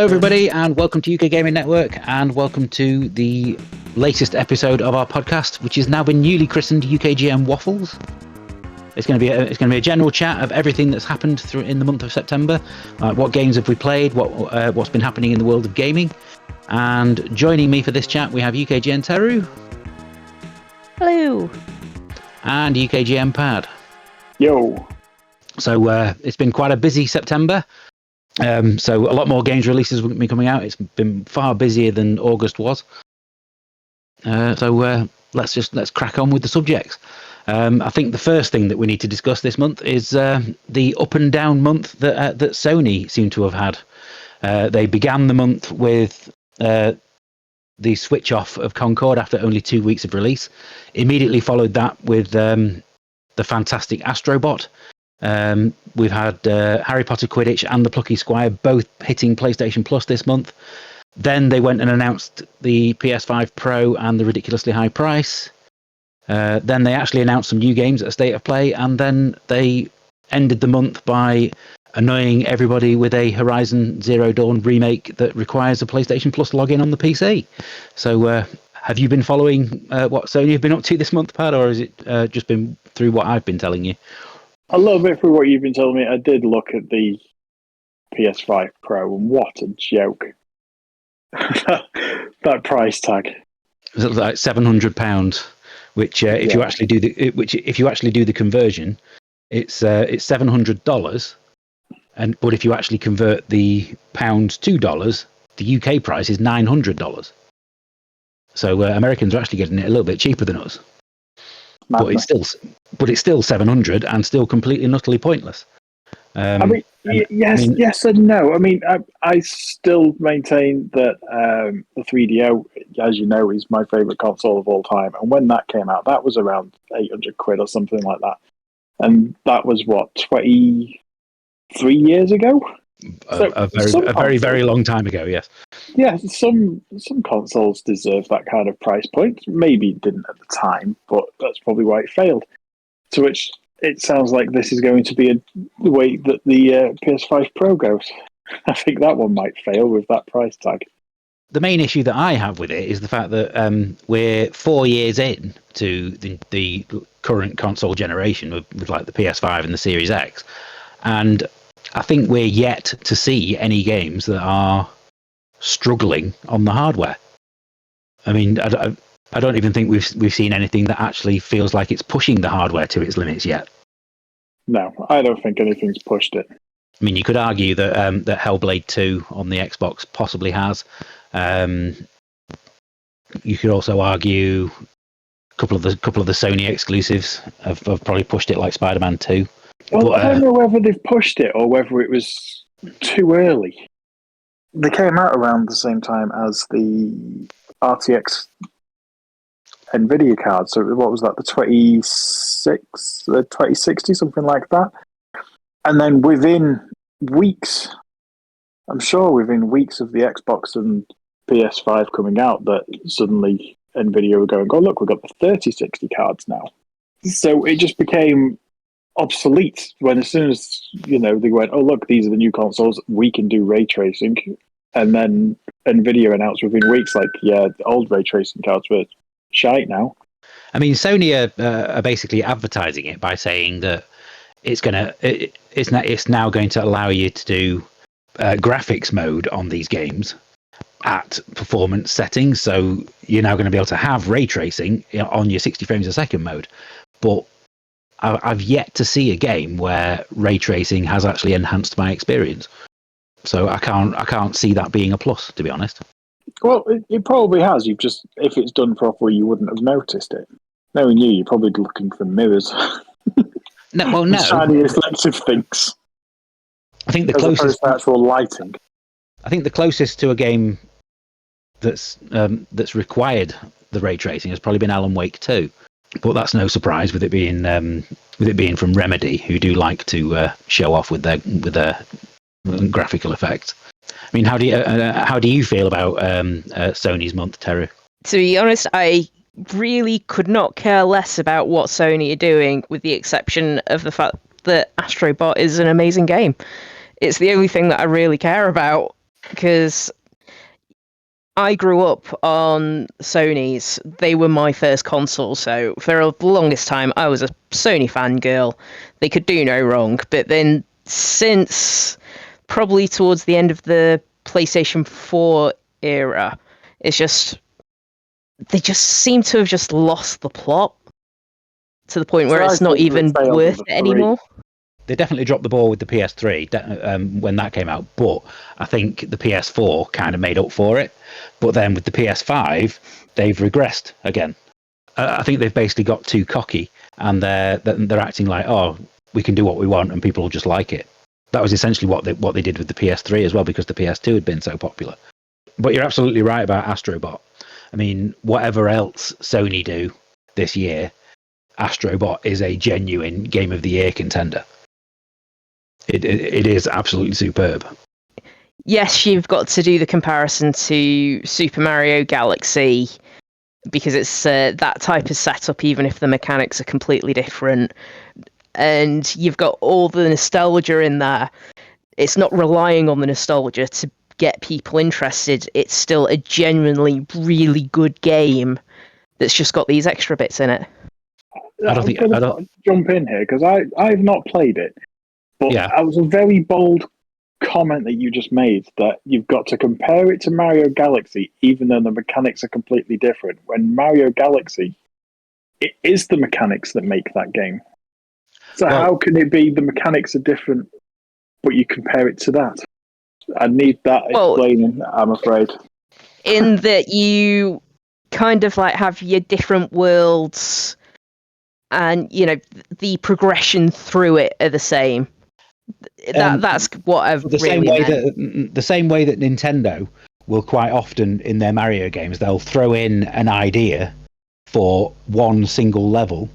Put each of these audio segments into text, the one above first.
everybody, and welcome to UK Gaming Network, and welcome to the latest episode of our podcast, which has now been newly christened UKGN Waffles. It's going to be a general chat of everything that's happened in the month of September. What games have we played? What's been happening in the world of gaming? And joining me for this chat, we have UKGN Teru. Hello. And UKGN Pad. Yo. So it's been quite a busy September. So a lot more games releases will be coming out. It's been far busier than August was. So let's crack on with the subjects. I think the first thing that we need to discuss this month is the up and down month that Sony seem to have had. They began the month with the switch off of Concord after only 2 weeks of release. Immediately followed that with the fantastic Astro bot. We've had Harry Potter Quidditch and the Plucky Squire both hitting PlayStation Plus this month. Then they went and announced the PS5 Pro and the ridiculously high price. Then they actually announced some new games at a State of Play, and then they ended the month by annoying everybody with a Horizon Zero Dawn remake that requires a PlayStation Plus login on the PC. So have you been following what Sony have been up to this month, Pat, or has it just been through what I've been telling you? A little bit through what you've been telling me. I did look at the PS5 Pro, and what a joke. That price tag. It's like £700, which if you actually do the conversion, it's $700. But if you actually convert the pounds to dollars, the UK price is $900. So Americans are actually getting it a little bit cheaper than us. Madness. But it's still 700 and still completely and utterly pointless. Yes and no. I mean, I still maintain that the 3DO, as you know, is my favourite console of all time. And when that came out, that was around £800 or something like that. And that was, 23 years ago? A very long time ago, yes. Yeah, some consoles deserve that kind of price point. Maybe it didn't at the time, but that's probably why it failed. To which it sounds like this is going to be the way that the PS5 Pro goes. I think that one might fail with that price tag. The main issue that I have with it is the fact that we're 4 years in to the current console generation with like the PS5 and the Series X, and I think we're yet to see any games that are struggling on the hardware. I mean, I don't even think we've seen anything that actually feels like it's pushing the hardware to its limits yet. No, I don't think anything's pushed it. I mean, you could argue that that Hellblade 2 on the Xbox possibly has. You could also argue a couple of the Sony exclusives have probably pushed it, like Spider-Man 2. Well, I don't know whether they've pushed it or whether it was too early. They came out around the same time as the RTX NVIDIA card. So what was that, the 2060, something like that? And then within weeks, I'm sure within weeks of the Xbox and PS5 coming out, that suddenly NVIDIA were going, oh, look, we've got the 3060 cards now. So it just became obsolete when as soon as they went, oh look, these are the new consoles, we can do ray tracing, and then Nvidia announced within weeks, like, yeah, the old ray tracing cards were shite now. I mean, Sony are basically advertising it by saying that it's now going to allow you to do graphics mode on these games at performance settings, so you're now going to be able to have ray tracing on your 60 frames a second mode. But I've yet to see a game where ray tracing has actually enhanced my experience. So I can't see that being a plus, to be honest. Well, it probably has. You've just, if it's done properly, you wouldn't have noticed it. Knowing you're probably looking for mirrors. No. Shiny reflective things. I think the as closest opposed to actual lighting. I think the closest to a game that's required the ray tracing has probably been Alan Wake 2. But that's no surprise with it being from Remedy, who do like to show off with their graphical effects. I mean, how do you feel about Sony's month, Teru? To be honest, I really could not care less about what Sony are doing, with the exception of the fact that Astro Bot is an amazing game. It's the only thing that I really care about. because I grew up on Sony's. They were my first console, so for the longest time I was a Sony fangirl. They could do no wrong. But then since probably towards the end of the PlayStation 4 era, it's just they just seem to have just lost the plot to the point where So I it's not think they even failed worth with it the three. anymore. They definitely dropped the ball with the PS3 when that came out, but I think the PS4 kind of made up for it. But then with the PS5, they've regressed again. I think they've basically got too cocky, and they're acting like, oh, we can do what we want, and people will just like it. That was essentially what they did with the PS3 as well, because the PS2 had been so popular. But you're absolutely right about Astrobot. I mean, whatever else Sony do this year, Astrobot is a genuine Game of the Year contender. It is absolutely superb. Yes, you've got to do the comparison to Super Mario Galaxy because it's that type of setup, even if the mechanics are completely different. And you've got all the nostalgia in there. It's not relying on the nostalgia to get people interested. It's still a genuinely really good game that's just got these extra bits in it. I don't think. I'm I going don't. to jump in here because I've not played it, but Yeah. that was a very bold comment that you just made that you've got to compare it to Mario Galaxy, even though the mechanics are completely different. When Mario Galaxy, it is the mechanics that make that game. So Well- how can it be the mechanics are different, but you compare it to that? I need that Well- explaining, I'm afraid. In that you kind of like have your different worlds and the progression through it are the same. That's what I've the really meant. the same way that Nintendo will quite often in their Mario games, they'll throw in an idea for one single level,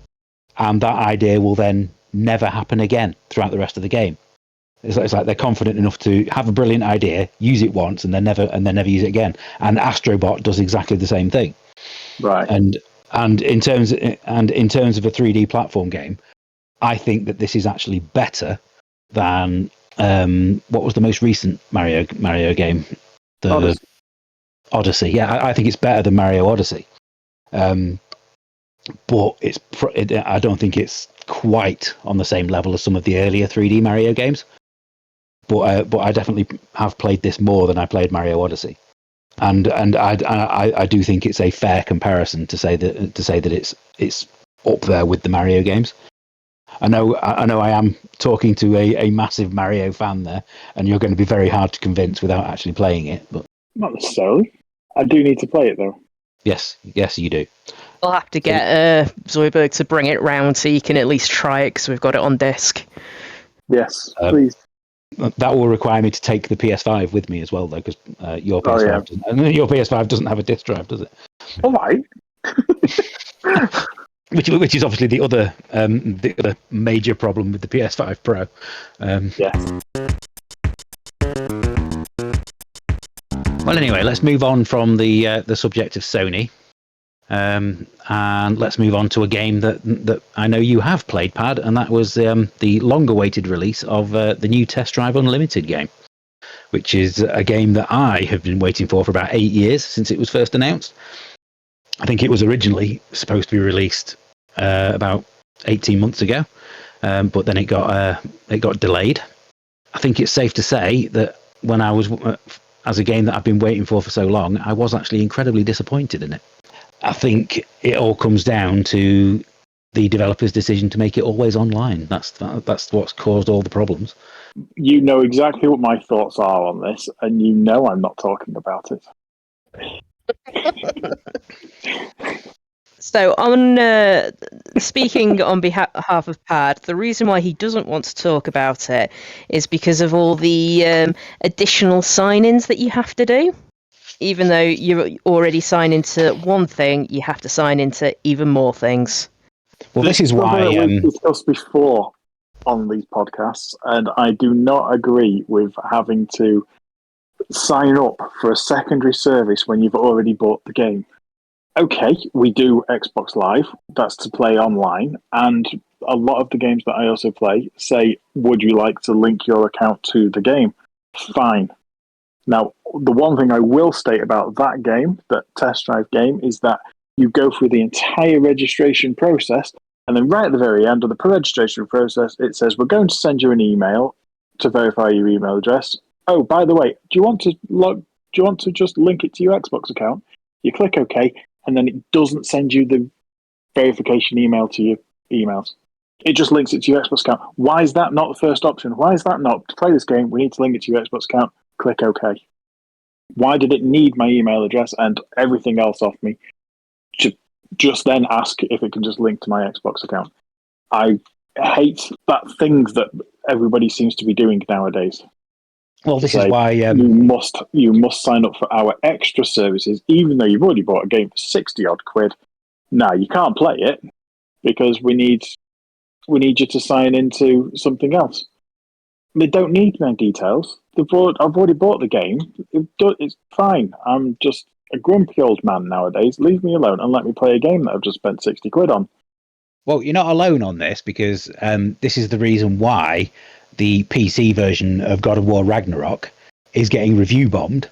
and that idea will then never happen again throughout the rest of the game. It's like they're confident enough to have a brilliant idea, use it once, and then never use it again. And Astrobot does exactly the same thing. Right. And in terms of a 3D platform game, I think that this is actually better than what was the most recent Mario game? The Odyssey. Yeah, I think it's better than Mario Odyssey. But I don't think it's quite on the same level as some of the earlier 3D Mario games. But I definitely have played this more than I played Mario Odyssey, and I do think it's a fair comparison to say that it's up there with the Mario games. I know I am talking to a massive Mario fan there, and you're going to be very hard to convince without actually playing it. But Not necessarily. I do need to play it though. yes, you do. We'll have to get Zoidberg to bring it round so you can at least try it because we've got it on disc. Yes, please. That will require me to take the PS5 with me as well, though, because your PS5 doesn't have a disc drive, does it? All right. Which is obviously the other major problem with the PS5 Pro. Yes. Well, anyway, let's move on from the subject of Sony, and let's move on to a game that I know you have played, Pad, and that was the long-awaited release of the new Test Drive Unlimited game, which is a game that I have been waiting for about 8 years since it was first announced. I think it was originally supposed to be released about 18 months ago, but then it got delayed. I think it's safe to say that when I was as a game that I've been waiting for so long, I was actually incredibly disappointed in it. I think it all comes down to the developer's decision to make it always online. That's what's caused all the problems. You know exactly what my thoughts are on this, and you know I'm not talking about it. So, on speaking on behalf of Pad, the reason why he doesn't want to talk about it is because of all the additional sign-ins that you have to do. Even though you're already signed into one thing, you have to sign into even more things. Well, this is why we've discussed before on these podcasts, and I do not agree with having to sign up for a secondary service when you've already bought the game. Okay, we do Xbox Live, that's to play online, and a lot of the games that I also play say, would you like to link your account to the game? Fine. Now, the one thing I will state about that game, that test drive game, is that you go through the entire registration process, and then right at the very end of the registration process, it says, we're going to send you an email to verify your email address. Oh, by the way, do you want to just link it to your Xbox account? You click OK, and then it doesn't send you the verification email to your emails. It just links it to your Xbox account. Why is that not the first option? Why is that not, to play this game, we need to link it to your Xbox account, click OK? Why did it need my email address and everything else off me to just then ask if it can just link to my Xbox account? I hate that things that everybody seems to be doing nowadays. Well, this is why you must sign up for our extra services, even though you've already bought a game for 60 odd quid. No, you can't play it because we need you to sign into something else. They don't need my details. I've already bought the game. It's fine. I'm just a grumpy old man nowadays. Leave me alone and let me play a game that I've just spent 60 quid on. Well, you're not alone on this, because this is the reason why the PC version of God of War Ragnarok is getting review bombed,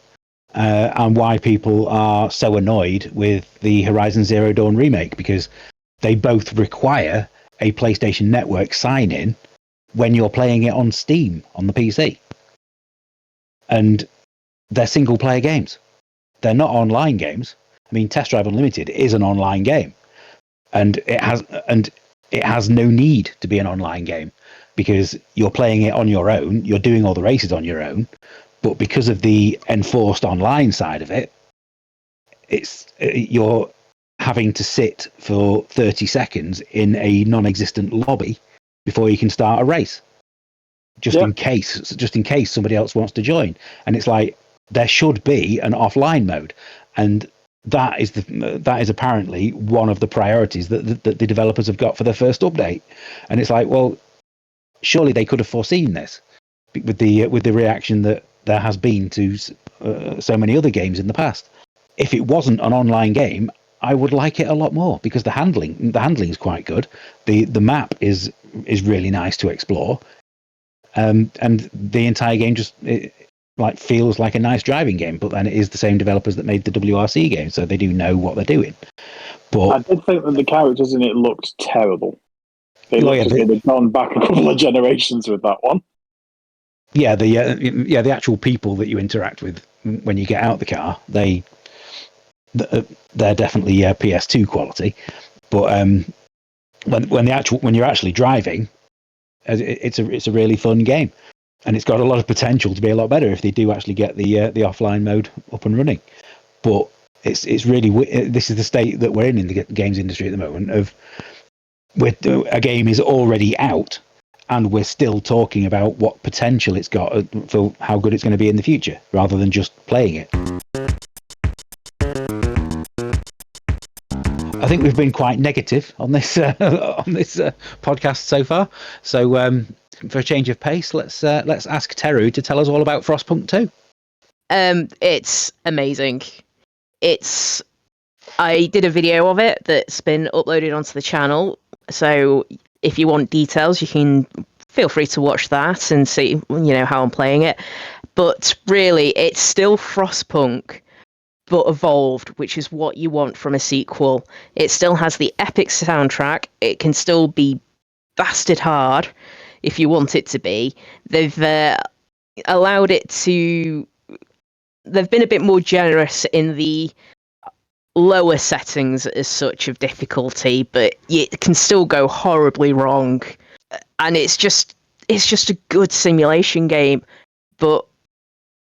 and why people are so annoyed with the Horizon Zero Dawn remake, because they both require a PlayStation Network sign-in when you're playing it on Steam on the PC. And they're single-player games. They're not online games. I mean, Test Drive Unlimited is an online game, and it has no need to be an online game, because you're playing it on your own, you're doing all the races on your own, but because of the enforced online side of it, you're having to sit for 30 seconds in a non-existent lobby before you can start a race, just in case somebody else wants to join. And it's like, there should be an offline mode, and that is apparently one of the priorities that the developers have got for their first update. And it's like, well, surely they could have foreseen this with the reaction that there has been to so many other games in the past. If it wasn't an online game, I would like it a lot more, because the handling is quite good. The map is really nice to explore, and the entire game just feels like a nice driving game. But then it is the same developers that made the WRC game, so they do know what they're doing. But I did think that the characters in it looked terrible. They looked as though they'd gone back a couple of generations with that one. Yeah, the actual people that you interact with when you get out the car, they're definitely PS2 quality. But when you're actually driving, it's a really fun game, and it's got a lot of potential to be a lot better if they do actually get the offline mode up and running. But it's really, this is the state that we're in the games industry at the moment. A game is already out, and we're still talking about what potential it's got for how good it's going to be in the future, rather than just playing it. I think we've been quite negative on this podcast so far. So for a change of pace, let's ask Teru to tell us all about Frostpunk 2. It's amazing. I did a video of it that's been uploaded onto the channel. So if you want details, you can feel free to watch that and see, how I'm playing it. But really, it's still Frostpunk, but evolved, which is what you want from a sequel. It still has the epic soundtrack. It can still be bastard hard if you want it to be. They've allowed it to... They've been a bit more generous in the lower settings as such of difficulty, but it can still go horribly wrong. And it's just a good simulation game. But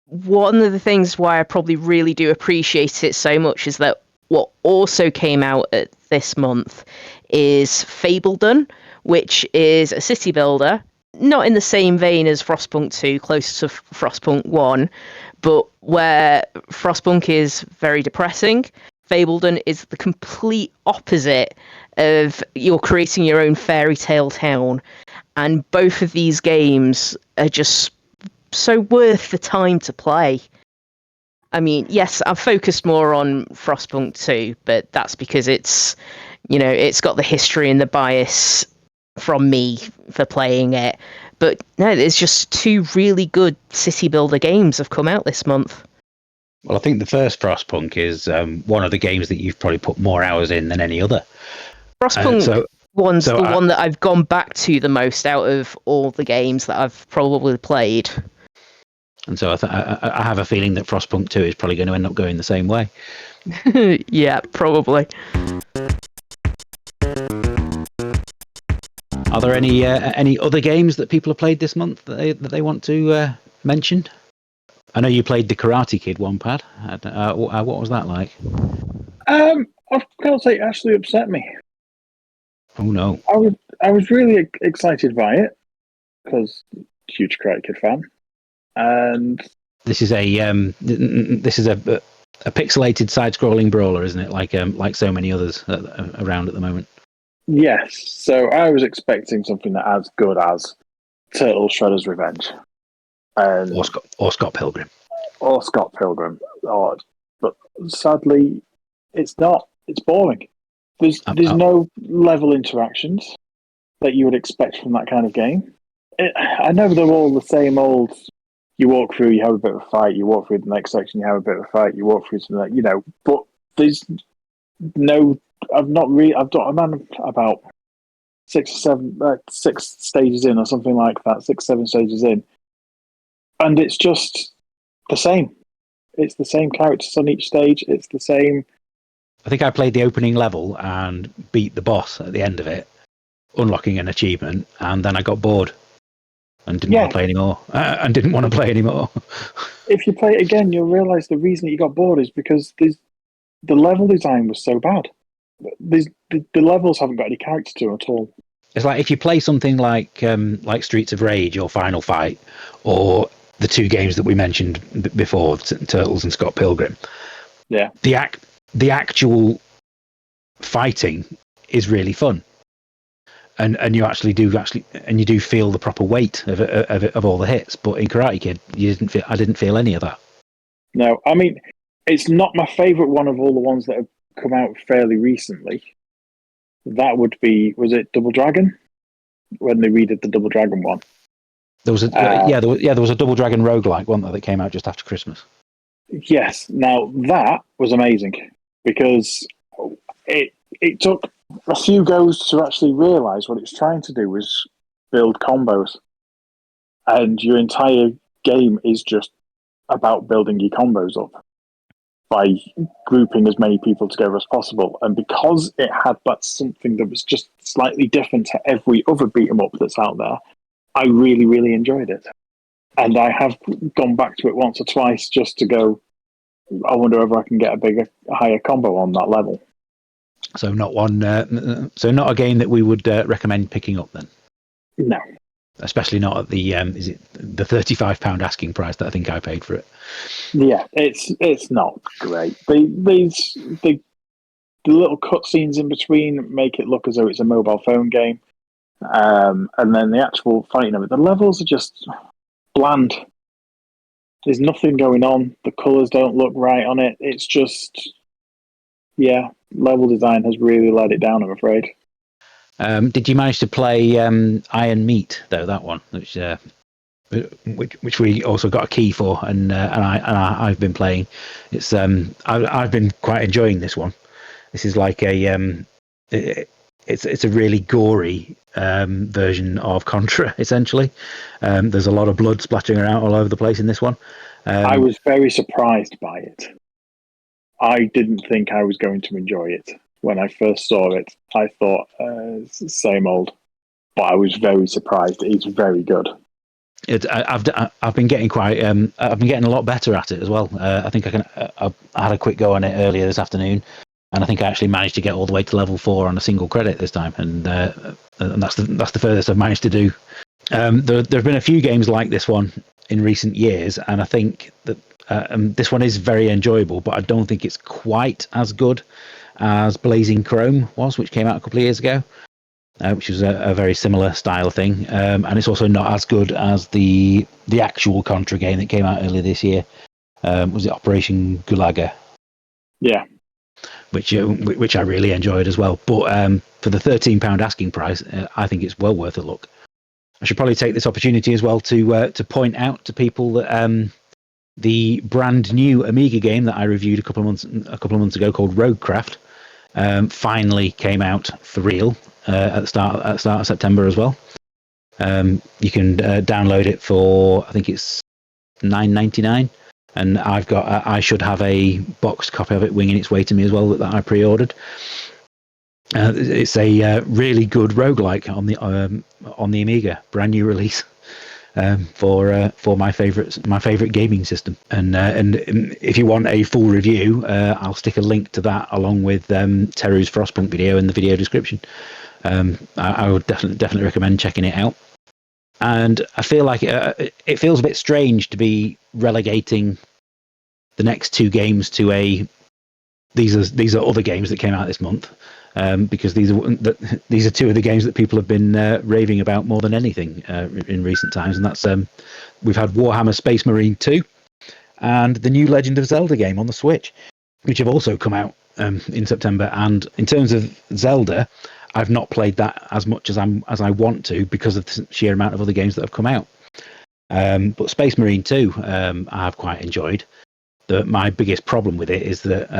one of the things why I probably really do appreciate it so much is that what also came out this month is Fabledon, which is a city builder, not in the same vein as Frostpunk 2, close to Frostpunk 1, but where Frostpunk is very depressing. Fabledon is the complete opposite of you're creating your own fairy tale town. And both of these games are just so worth the time to play. I mean, yes, I've focused more on Frostpunk 2, but that's because it's got the history and the bias from me for playing it. But no, there's just 2 really good city builder games have come out this month. Well, I think the first Frostpunk is one of the games that you've probably put more hours in than any other. Frostpunk one's so the I- one that I've gone back to the most out of all the games that I've probably played. And so I have a feeling that Frostpunk 2 is probably going to end up going the same way. Yeah, probably. Are there any other games that people have played this month that they want to mention? I know you played the Karate Kid one, Pad. What was that like? I've got to say, it actually upset me. Oh no! I was really excited by it because huge Karate Kid fan, and This is a pixelated side-scrolling brawler, isn't it? Like so many others around at the moment. yes, so I was expecting something that as good as Turtle Shredder's Revenge, and Or Scott Pilgrim. or Scott Pilgrim, but sadly, it's not. It's boring. There's no level interactions that you would expect from that kind of game. I know they're all the same old. You walk through, you have a bit of a fight. You walk through the next section, you have a bit of a fight. You walk through something, But there's no. I'm about 6 stages in, or something like that. 6, 7 stages in, and it's just the same. It's the same characters on each stage. It's the same. I think I played the opening level and beat the boss at the end of it, unlocking an achievement, and then I got bored and didn't want to play anymore. If you play it again, you'll realise the reason that you got bored is because the level design was so bad. The levels haven't got any character to them at all. It's like if you play something like Streets of Rage or Final Fight, or the 2 games that we mentioned before, Turtles and Scott Pilgrim. Yeah. The actual fighting is really fun, and you do feel the proper weight of all the hits. But in Karate Kid, I didn't feel any of that. No, I mean, it's not my favourite one of all the ones that have come out fairly recently. That would be, was it Double Dragon? When they redid the Double Dragon one. There was there was a Double Dragon roguelike one that came out just after Christmas. Yes. Now that was amazing because it took a few goes to actually realise what it's trying to do was build combos, and your entire game is just about building your combos up by grouping as many people together as possible. And because it had that something that was just slightly different to every other beat 'em up that's out there, I really, really enjoyed it. And I have gone back to it once or twice just to go, I wonder if I can get a higher combo on that level. So not a game that we would recommend picking up then. No. Especially not at the is it the £35 asking price that I think I paid for it. Yeah, it's not great. The little cutscenes in between make it look as though it's a mobile phone game, and then the actual fighting of it. The levels are just bland. There's nothing going on. The colours don't look right on it. It's just, level design has really let it down, I'm afraid. Did you manage to play Iron Meat though? That one, which we also got a key for, and I've been playing. It's I've been quite enjoying this one. This is like it's a really gory version of Contra, essentially. There's a lot of blood splattering around all over the place in this one. I was very surprised by it. I didn't think I was going to enjoy it. When I first saw it, I thought, it's the same old. But I was very surprised. It's very good. I've been getting I've been getting a lot better at it as well. I think I had a quick go on it earlier this afternoon, and I think I actually managed to get all the way to level 4 on a single credit this time, and that's the furthest I've managed to do. There have been a few games like this one in recent years, and I think that this one is very enjoyable, but I don't think it's quite as good as Blazing Chrome was, which came out a couple of years ago, which was a very similar style thing, and it's also not as good as the actual Contra game that came out earlier this year. Was it Operation Gulaga? Yeah. Which I really enjoyed as well. But for the £13 asking price, I think it's well worth a look. I should probably take this opportunity as well to point out to people that the brand new Amiga game that I reviewed a couple of months ago called Roguecraft finally came out for real at the start of September as well. You can download it for, I think it's $9.99, and I should have a boxed copy of it winging its way to me as well that I pre-ordered. It's a really good roguelike on the Amiga, brand new release for my favorite gaming system. And if you want a full review, I'll stick a link to that along with Teru's Frostpunk video in the video description. I would definitely recommend checking it out. And I feel like it feels a bit strange to be relegating the next two games to these are other games that came out this month, because these are two of the games that people have been raving about more than anything in recent times, and that's we've had Warhammer Space Marine 2 and the new Legend of Zelda game on the Switch, which have also come out in September. And in terms of Zelda, I've not played that as much as I want to because of the sheer amount of other games that have come out. But Space Marine 2, I've quite enjoyed. My biggest problem with it is that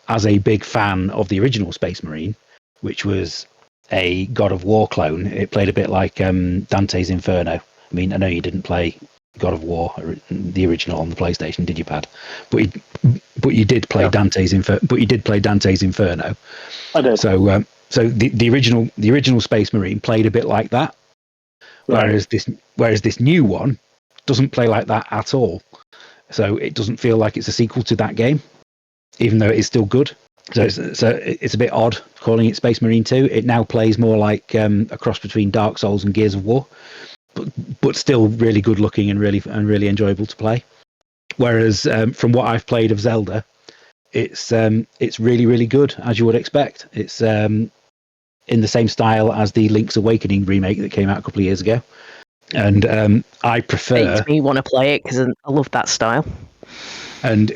as a big fan of the original Space Marine, which was a God of War clone, it played a bit like Dante's Inferno. I mean, I know you didn't play God of War, the original, on the PlayStation, did you, Pad? But you did play Dante's Inferno. I did. So the original Space Marine played a bit like that, right. whereas this new one doesn't play like that at all. So it doesn't feel like it's a sequel to that game, even though it is still good. So it's a bit odd calling it Space Marine 2. It now plays more like a cross between Dark Souls and Gears of War, but still really good looking and really enjoyable to play. Whereas from what I've played of Zelda, it's really, really good, as you would expect. It's in the same style as the Link's Awakening remake that came out a couple of years ago. And I prefer... Makes me want to play it because I love that style. And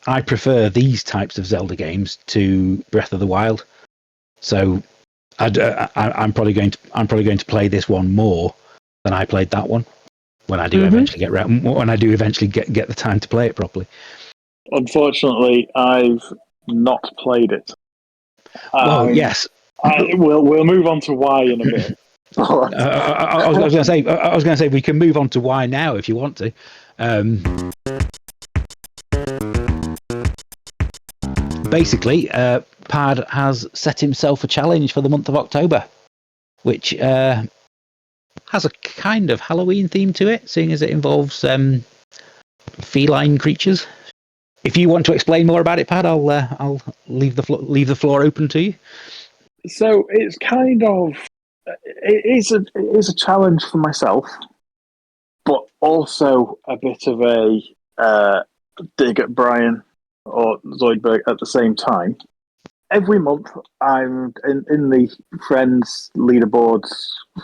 I prefer these types of Zelda games to Breath of the Wild. So I'm probably going to play this one more than I played that one when I do eventually get the time to play it properly. Unfortunately, I've not played it. Well, yes. We'll move on to why in a bit. I was going to say we can move on to why now if you want to. Basically, Pad has set himself a challenge for the month of October, which has a kind of Halloween theme to it, seeing as it involves feline creatures. If you want to explain more about it, Pad, I'll leave the floor open to you. So it's kind of it is a challenge for myself, but also a bit of a dig at Brian or Zoidberg at the same time. Every month, I'm in the friends leaderboards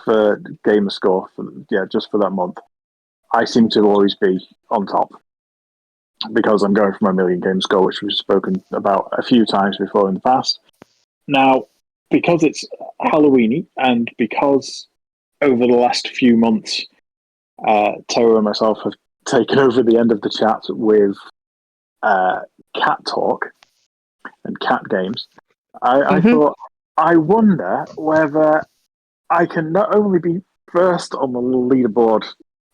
for Gamerscore. Just for that month, I seem to always be on top because I'm going for my million game score, which we've spoken about a few times before in the past. Now, because it's Halloweeny, and because over the last few months, Tara and myself have taken over the end of the chat with cat talk and cat games, I thought, I wonder whether I can not only be first on the leaderboard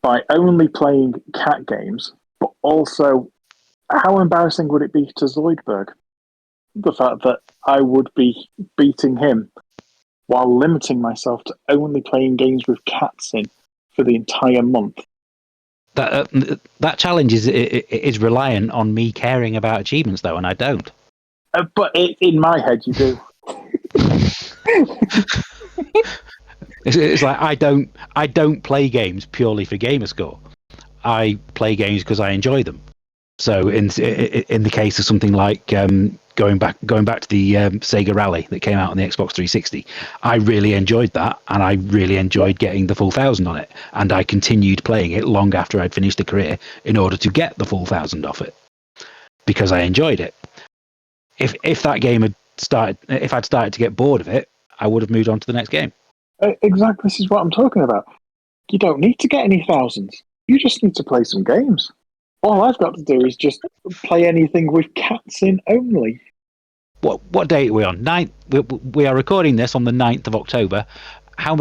by only playing cat games, but also how embarrassing would it be to Zoidberg? The fact that I would be beating him while limiting myself to only playing games with cats in for the entire month. That challenge is reliant on me caring about achievements, though, and I don't. But in my head, you do. It's like I don't play games purely for Gamerscore. I play games because I enjoy them. So in the case of something like going back to the Sega Rally that came out on the Xbox 360, I really enjoyed that, and I really enjoyed getting the full 1,000 on it, and I continued playing it long after I'd finished the career in order to get the full 1,000 off it because I enjoyed it. If that game had started, if I'd started to get bored of it, I would have moved on to the next game. Exactly, this is what I'm talking about. You don't need to get any thousands. You just need to play some games. All I've got to do is just play anything with cats in only. What date are we on? We are recording this on the 9th of October. How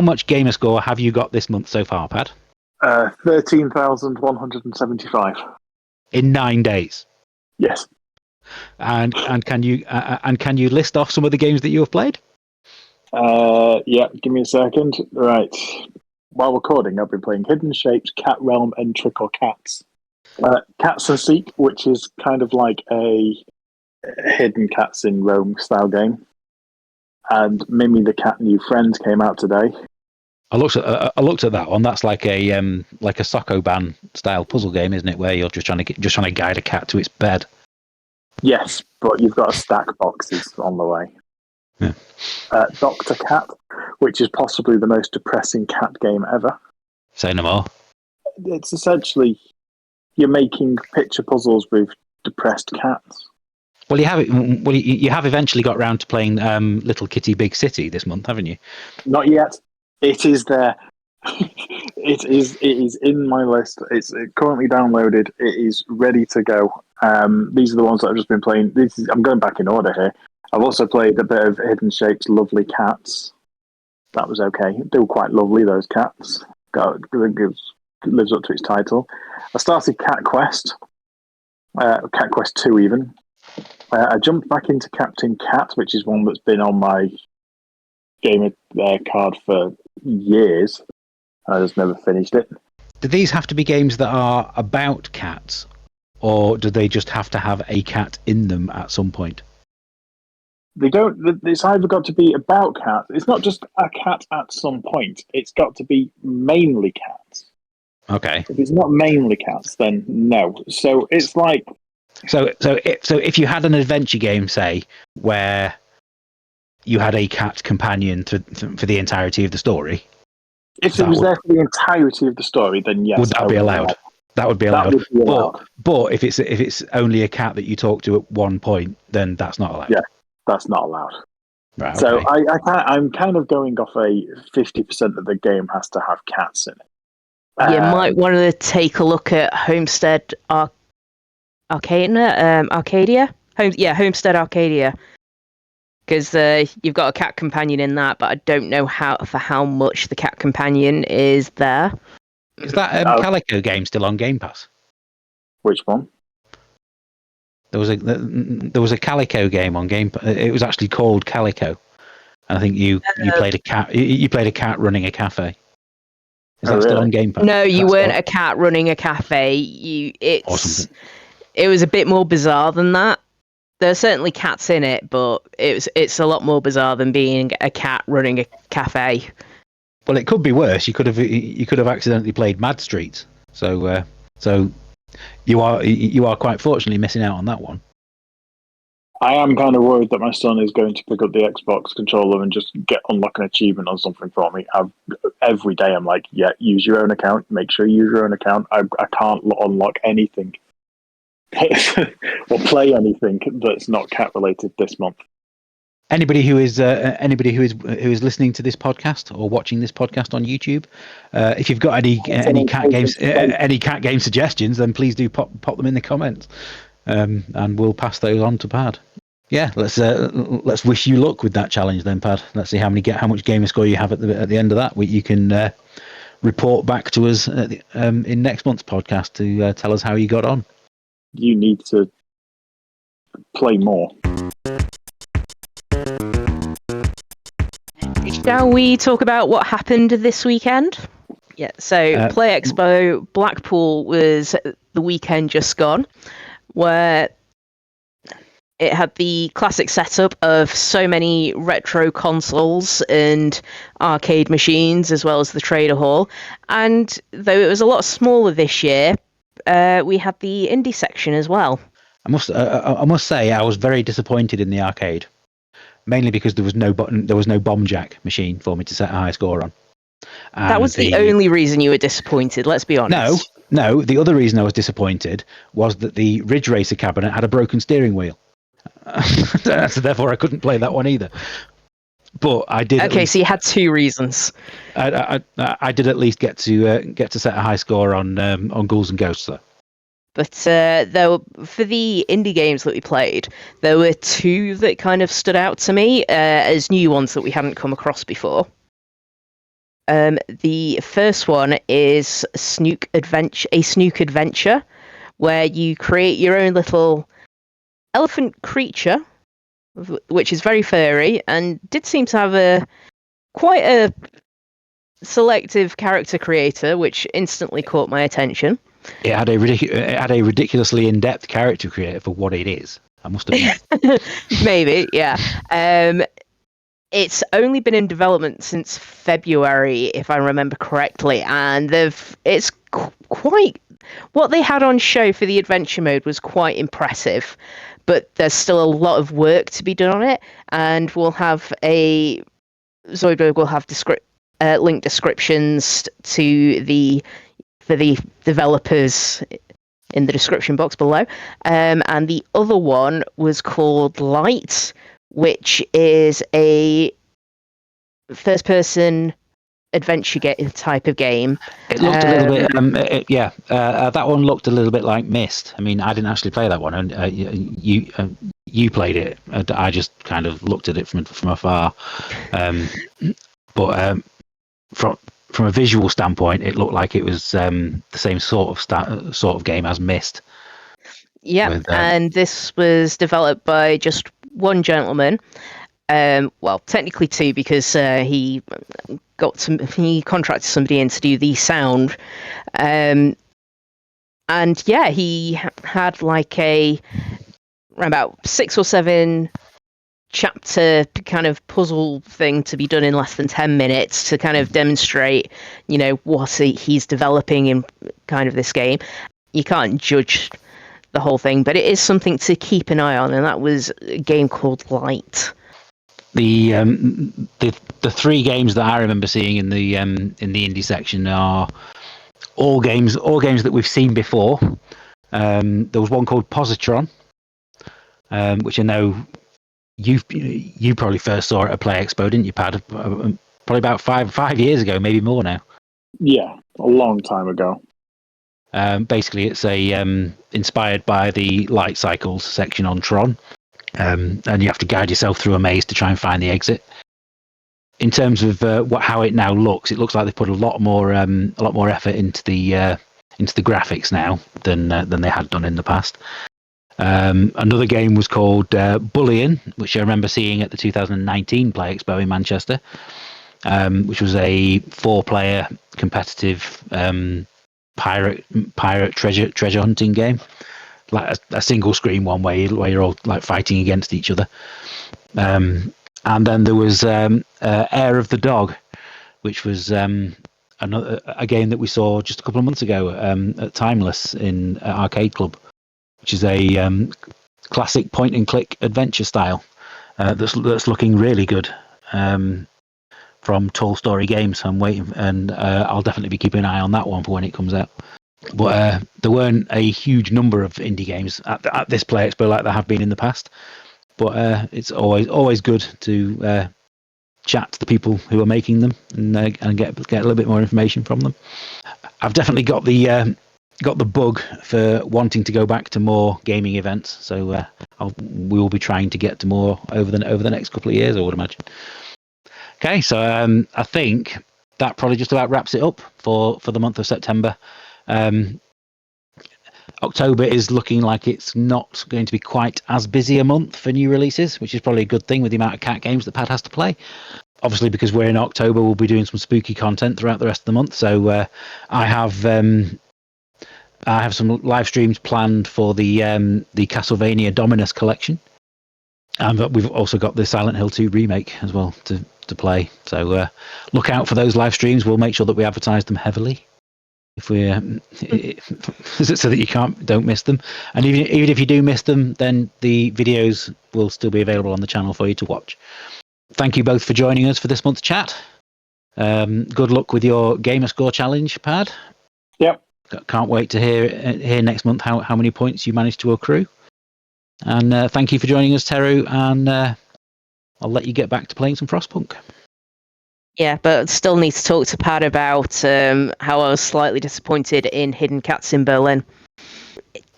much gamer score have you got this month so far, Pad? 13,175. In 9 days. Yes. And can you list off some of the games that you have played? Yeah, give me a second. Right. While recording, I've been playing Hidden Shapes, Cat Realm, and Trick or Cats. Cats and Seek, which is kind of like a hidden cats in Rome style game. And Mimi the Cat New Friend came out today. I looked at that one. That's like a Sokoban style puzzle game, isn't it? Where you're just trying to guide a cat to its bed. Yes, but you've got to stack boxes on the way. Yeah. Dr. Cat, which is possibly the most depressing cat game ever. Say no more. It's essentially you're making picture puzzles with depressed cats. Well, you have eventually got round to playing Little Kitty Big City this month, haven't you? Not yet. It is there. It is in my list. It's currently downloaded. It is ready to go. These are the ones that I've just been playing. I'm going back in order here. I've also played a bit of Hidden Shapes, Lovely Cats. That was okay. They were quite lovely, those cats. Lives up to its title. I started Cat Quest 2 even. I jumped back into Captain Cat, which is one that's been on my gamer card for years. I just never finished it. Do these have to be games that are about cats, or do they just have to have a cat in them at some point? They don't. It's either got to be about cats. It's not just a cat at some point. It's got to be mainly cats. Okay. If it's not mainly cats, then no. So it's like. So if you had an adventure game, say, where you had a cat companion for the entirety of the story. If it was there for the entirety of the story, then yes. Would that be allowed? That would be allowed. That would be allowed. But if it's only a cat that you talk to at one point, then that's not allowed. Yeah, that's not allowed. Right, so okay. I'm kind of going off a 50% of the game has to have cats in it. You might want to take a look at Homestead Arcadia. Homestead Arcadia. Because you've got a cat companion in that, but I don't know how much the cat companion is there. Is that Calico game still on Game Pass? Which one? There was a Calico game on Game Pass. It was actually called Calico, and I think you played a cat. You played a cat running a cafe. Is that still on Game Pass? No, you weren't a cat running a cafe. It was a bit more bizarre than that. There's certainly cats in it, but it's a lot more bizarre than being a cat running a cafe. Well, it could be worse. You could have accidentally played Mad Street. So you are quite fortunately missing out on that one. I am kind of worried that my son is going to pick up the Xbox controller and just unlock an achievement or something for me. Every day I'm like, yeah, use your own account. Make sure you use your own account. I can't unlock anything. Or play anything that's not cat related this month. Anybody who is listening to this podcast or watching this podcast on YouTube, if you've got any cat game suggestions, then please do pop them in the comments, and we'll pass those on to Pad. Yeah, let's wish you luck with that challenge then, Pad. Let's see how much gamer score you have at the end of that. You can report back to us in next month's podcast to tell us how you got on. You need to play more. Shall we talk about what happened this weekend? Yeah, so Play Expo Blackpool was the weekend just gone, where it had the classic setup of so many retro consoles and arcade machines, as well as the trader hall. And though it was a lot smaller this year, we had the indie section as well. I must say I was very disappointed in the arcade, mainly because there was no bomb jack machine for me to set a high score on. And that was the only reason you were disappointed. Let's be honest. No. The other reason I was disappointed was that the Ridge Racer cabinet had a broken steering wheel, so therefore I couldn't play that one either. But I did. Okay, so you had two reasons. I did at least get to set a high score on Ghouls and Ghosts though. But for the indie games that we played, there were two that kind of stood out to me as new ones that we hadn't come across before. The first one is a Snook Adventure, where you create your own little elephant creature, which is very furry and did seem to have quite a selective character creator, which instantly caught my attention. It had a ridiculously in-depth character creator for what it is. I must admit. Maybe, yeah. It's only been in development since February, if I remember correctly, and it's quite what they had on show for the adventure mode was quite impressive, but there's still a lot of work to be done on it, and Zoidberg will have link descriptions for the developers in the description box below. And the other one was called Light, which is a first-person adventure type of game. It looked a little bit, that one looked a little bit like Myst. I mean, I didn't actually play that one, and you played it. I just kind of looked at it from afar. But from a visual standpoint, it looked like it was the same sort of game as Myst. Yeah, and this was developed by just one gentleman. Well, technically two, because he contracted somebody in to do the sound. And yeah, he had like about 6 or 7 chapter kind of puzzle thing to be done in less than 10 minutes to kind of demonstrate, what he's developing in kind of this game. You can't judge the whole thing, but it is something to keep an eye on, and that was a game called Light. The 3 games that I remember seeing in the indie section are all games that we've seen before. There was one called Positron, which I know you probably first saw at a Play Expo, didn't you, Pad? Probably about five years ago, maybe more now. Yeah, a long time ago. Basically, it's inspired by the Light Cycles section on Tron, and you have to guide yourself through a maze to try and find the exit. In terms of how it now looks, it looks like they've put a lot more effort into the graphics now than they had done in the past. Another game was called Bullion, which I remember seeing at the 2019 Play Expo in Manchester, which was a 4-player competitive pirate treasure hunting game, like a single screen one where you're all like fighting against each other. And then there was Air of the Dog, which was a game that we saw just a couple of months ago at Timeless in Arcade Club, which is a classic point-and-click adventure style that's looking really good from Tall Story Games. I'm waiting, and I'll definitely be keeping an eye on that one for when it comes out. But there weren't a huge number of indie games at this Play Expo like there have been in the past. But it's always good to chat to the people who are making them and get a little bit more information from them. I've definitely got the bug for wanting to go back to more gaming events, so we will be trying to get to more over the next couple of years, I would imagine. Okay, so I think that probably just about wraps it up for the month of September. October is looking like it's not going to be quite as busy a month for new releases, which is probably a good thing with the amount of cat games that Pad has to play. Obviously, because we're in October, we'll be doing some spooky content throughout the rest of the month. So I have some live streams planned for the Castlevania Dominus collection, and we've also got the Silent Hill 2 remake as well to play. So look out for those live streams. We'll make sure that we advertise them heavily, if we so that you don't miss them. And even if you do miss them, then the videos will still be available on the channel for you to watch. Thank you both for joining us for this month's chat. Good luck with your Gamer Score Challenge, Pad. Yep. Can't wait to hear next month how many points you managed to accrue. And thank you for joining us, Teru, and I'll let you get back to playing some Frostpunk. Yeah, but still need to talk to Pat about how I was slightly disappointed in Hidden Cats in Berlin.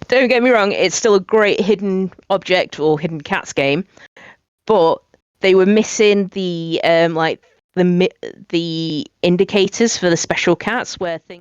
Don't get me wrong, it's still a great hidden object or hidden cats game, but they were missing the the indicators for the special cats where things